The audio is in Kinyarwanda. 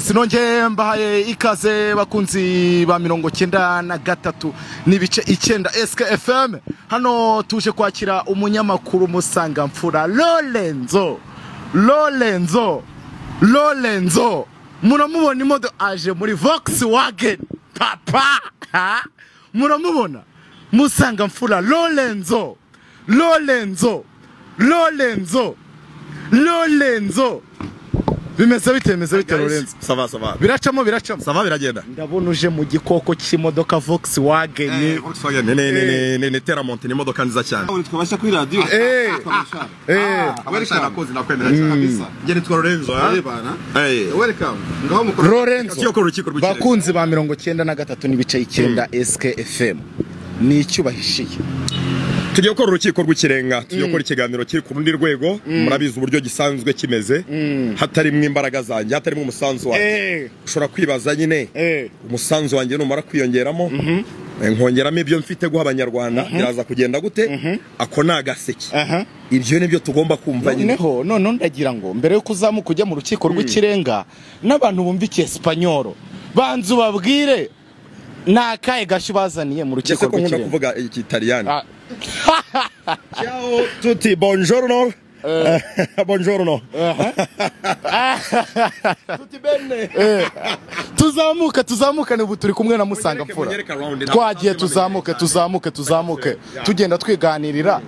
Vox nonge mbahaye ikaze bakunzi ba 93 nibice 9 SKFM. Hano tuje kwakira umunyamakuru Musanga Mfura Lorenzo muramubona imodo aje muri Volkswagen papa muramubona Musanga Mfura Lorenzo bimeze bite Lorenzo? Ça va. Biracamo. Ça va biragenda. Ndabona uje mu gikoko cy'imodoka Volkswagen. Volkswagen ne teramonte ni modoka nziza cyane. Twabasha kuri radio. Welcome nakoze nakwemera kabisa. Ngene twa Lorenzo Welcome. Ngaho mukuru. Lorenzo. Bakunzi ba 93 n'ibice 9 SKFM. Ni icyubahishiye. Tugiye gukora urukiko rw'ikirenga, tugiye gukora ikiganiro kiri ku rundi rwego, murabiza uburyo gisanzwe kimeze, hatarimwe imbaraga zanjye, hatarimwe umusanzu wanjye. Ushobora kwibaza nyine umusanzu wanjye numara kwiyongeramo, nkongeramo ibyo mfite guha abanyarwanda, biraza kugenda gute? Ako nagaseke. Ibyo nibyo tugomba kumva nyine. None ndagira ngo mbere yo kuzamuka kujya mu rukiko rw'ikirenga n'abantu bumvikiye Espanyol, banzu babwire nakaye gashibazaniye mu rukiko rw'ikirenga. Ese kuvuga Ikitaliyani. Ciao tutti, buongiorno. Buongiorno. Tutti bene. Tuzamuka n'ubu turi kumwe na Musanga Mfura. Twagiye tuzamuke. Tugenda twiganirira.